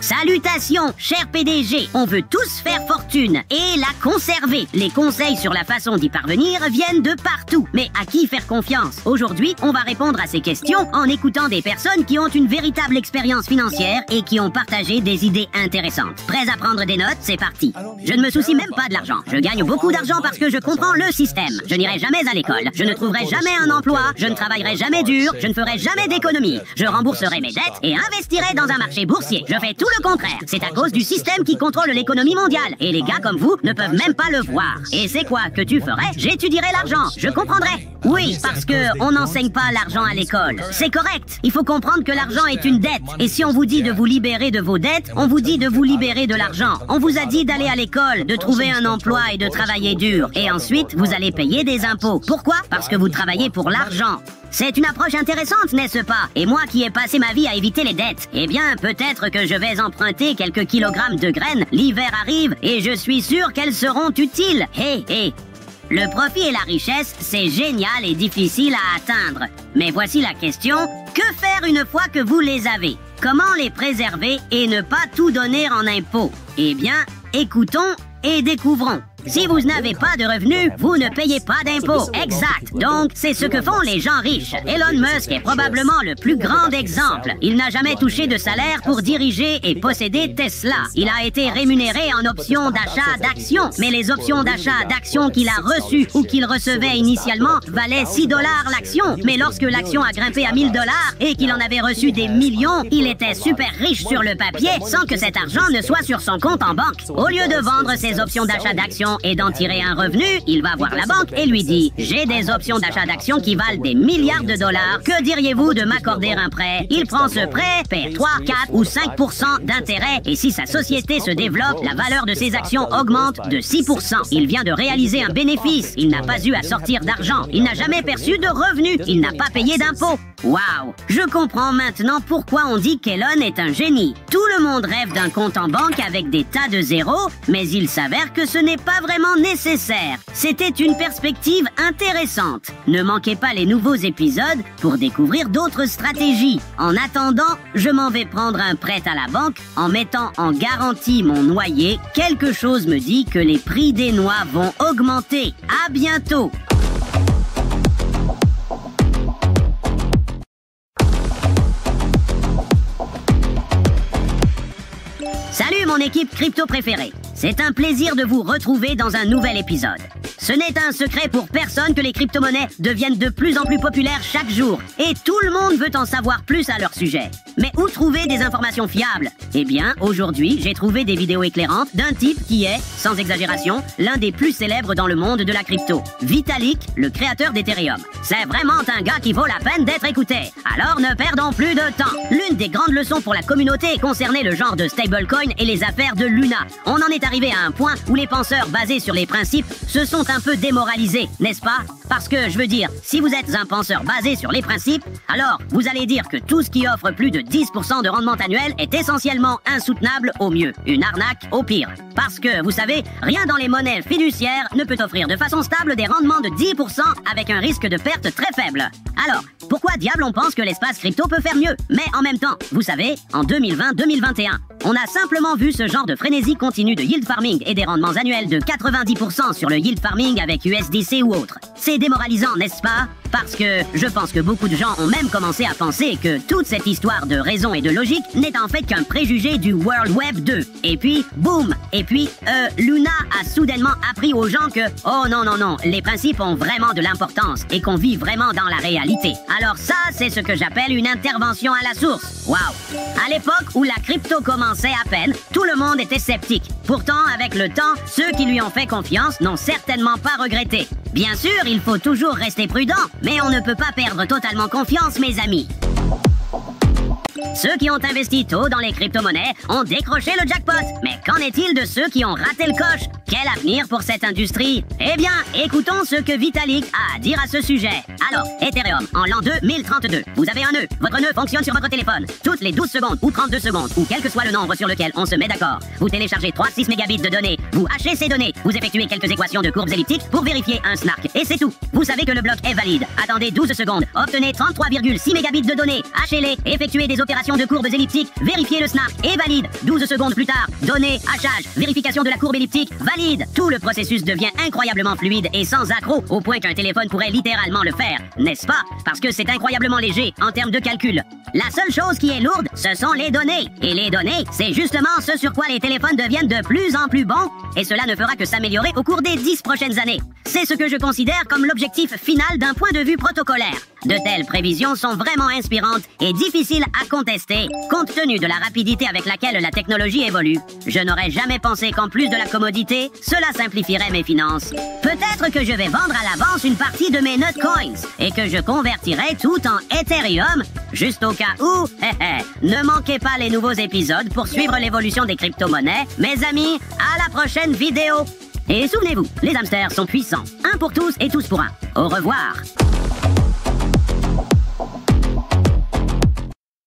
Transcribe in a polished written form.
Salutations, cher PDG. On veut tous faire fortune et la conserver. Les conseils sur la façon d'y parvenir viennent de partout. Mais à qui faire confiance? Aujourd'hui, on va répondre à ces questions en écoutant des personnes qui ont une véritable expérience financière et qui ont partagé des idées intéressantes. Prêts à prendre des notes? C'est parti. Je ne me soucie même pas de l'argent. Je gagne beaucoup d'argent parce que je comprends le système. Je n'irai jamais à l'école. Je ne trouverai jamais un emploi. Je ne travaillerai jamais dur. Je ne ferai jamais d'économie. Je rembourserai mes dettes et investirai dans un marché boursier. Je fais tout le contraire. C'est à cause du système qui contrôle l'économie mondiale. Et les gars comme vous ne peuvent même pas le voir. Et c'est quoi que tu ferais? J'étudierai l'argent. Je comprendrai. Oui, parce que on n'enseigne pas l'argent à l'école. C'est correct. Il faut comprendre que l'argent est une dette. Et si on vous dit de vous libérer de vos dettes, on vous dit de vous libérer de l'argent. On vous a dit d'aller à l'école, de trouver un emploi et de travailler dur. Et ensuite, vous allez payer des impôts. Pourquoi? Parce que vous travaillez pour l'argent. C'est une approche intéressante, n'est-ce pas? Et moi qui ai passé ma vie à éviter les dettes, eh bien, peut-être que je vais emprunter quelques kilogrammes de graines, l'hiver arrive, et je suis sûr qu'elles seront utiles. Hé. Le profit et la richesse, c'est génial et difficile à atteindre. Mais voici la question, que faire une fois que vous les avez? Comment les préserver et ne pas tout donner en impôts? Eh bien, écoutons et découvrons. Si vous n'avez pas de revenus, vous ne payez pas d'impôts. Exact. Donc, c'est ce que font les gens riches. Elon Musk est probablement le plus grand exemple. Il n'a jamais touché de salaire pour diriger et posséder Tesla. Il a été rémunéré en options d'achat d'actions. Mais les options d'achat d'actions qu'il a reçues ou qu'il recevait initialement valaient 6 $ l'action. Mais lorsque l'action a grimpé à 1000 $ et qu'il en avait reçu des millions, il était super riche sur le papier sans que cet argent ne soit sur son compte en banque. Au lieu de vendre ses options d'achat d'actions et d'en tirer un revenu, il va voir la banque et lui dit « J'ai des options d'achat d'actions qui valent des milliards de dollars. Que diriez-vous de m'accorder un prêt ?» Il prend ce prêt, paie 3, 4 ou 5% d'intérêt et si sa société se développe, la valeur de ses actions augmente de 6%. Il vient de réaliser un bénéfice. Il n'a pas eu à sortir d'argent. Il n'a jamais perçu de revenus. Il n'a pas payé d'impôts. Waouh! Je comprends maintenant pourquoi on dit qu'Elon est un génie. Tout le monde rêve d'un compte en banque avec des tas de zéros, mais il s'avère que ce n'est pas vraiment nécessaire. C'était une perspective intéressante. Ne manquez pas les nouveaux épisodes pour découvrir d'autres stratégies. En attendant, je m'en vais prendre un prêt à la banque en mettant en garantie mon noyer. Quelque chose me dit que les prix des noix vont augmenter. À bientôt! Salut mon équipe crypto préférée. C'est un plaisir de vous retrouver dans un nouvel épisode. Ce n'est un secret pour personne que les crypto-monnaies deviennent de plus en plus populaires chaque jour. Et tout le monde veut en savoir plus à leur sujet. Mais où trouver des informations fiables? Eh bien, aujourd'hui, j'ai trouvé des vidéos éclairantes d'un type qui est, sans exagération, l'un des plus célèbres dans le monde de la crypto. Vitalik, le créateur d'Ethereum. C'est vraiment un gars qui vaut la peine d'être écouté. Alors ne perdons plus de temps. L'une des grandes leçons pour la communauté concernait le genre de stablecoin et les affaires de Luna. On en est arrivé à un point où les penseurs basés sur les principes se sont un peu démoralisés, n'est-ce pas? Parce que, je veux dire, si vous êtes un penseur basé sur les principes, alors vous allez dire que tout ce qui offre plus de 10% de rendement annuel est essentiellement insoutenable au mieux, une arnaque au pire. Parce que, vous savez, rien dans les monnaies fiduciaires ne peut offrir de façon stable des rendements de 10% avec un risque de perte très faible. Alors, pourquoi diable on pense que l'espace crypto peut faire mieux? Mais en même temps, vous savez, en 2020-2021, on a simplement vu ce genre de frénésie continue de yield farming et des rendements annuels de 90% sur le yield farming avec USDC ou autre. C'est démoralisant, n'est-ce pas? Parce que je pense que beaucoup de gens ont même commencé à penser que toute cette histoire de raison et de logique n'est en fait qu'un préjugé du World Web 2. Et puis, boum! Et puis, Luna a soudainement appris aux gens que, oh non, les principes ont vraiment de l'importance et qu'on vit vraiment dans la réalité. Alors ça, c'est ce que j'appelle une intervention à la source. Waouh! À l'époque où la crypto commençait à peine, tout le monde était sceptique. Pourtant, avec le temps, ceux qui lui ont fait confiance n'ont certainement pas regretté. Bien sûr, il faut toujours rester prudent, mais on ne peut pas perdre totalement confiance, mes amis. Ceux qui ont investi tôt dans les crypto-monnaies ont décroché le jackpot. Mais qu'en est-il de ceux qui ont raté le coche? Quel avenir pour cette industrie? Eh bien, écoutons ce que Vitalik a à dire à ce sujet. Alors, Ethereum, en l'an 2032, vous avez un nœud. Votre nœud fonctionne sur votre téléphone. Toutes les 12 secondes ou 32 secondes, ou quel que soit le nombre sur lequel on se met d'accord, vous téléchargez 3-6 mégabits de données Vous hachez ces données, vous effectuez quelques équations de courbes elliptiques pour vérifier un snark. Et c'est tout. Vous savez que le bloc est valide. Attendez 12 secondes, obtenez 33,6 mégabits de données, hachez-les, effectuez des opérations de courbes elliptiques, vérifiez le snark et valide. 12 secondes plus tard, données, hachage, vérification de la courbe elliptique, valide. Tout le processus devient incroyablement fluide et sans accroc, au point qu'un téléphone pourrait littéralement le faire, n'est-ce pas? Parce que c'est incroyablement léger en termes de calcul. La seule chose qui est lourde, ce sont les données. Et les données, c'est justement ce sur quoi les téléphones deviennent de plus en plus bons, et cela ne fera que s'améliorer au cours des 10 prochaines années. C'est ce que je considère comme l'objectif final d'un point de vue protocolaire. De telles prévisions sont vraiment inspirantes et difficiles à contester, compte tenu de la rapidité avec laquelle la technologie évolue. Je n'aurais jamais pensé qu'en plus de la commodité, cela simplifierait mes finances. Peut-être que je vais vendre à l'avance une partie de mes Nutcoins et que je convertirai tout en Ethereum, juste au cas où. Ne manquez pas les nouveaux épisodes pour suivre l'évolution des crypto-monnaies. Mes amis, à la prochaine vidéo. Et souvenez-vous, les hamsters sont puissants. Un pour tous et tous pour un. Au revoir.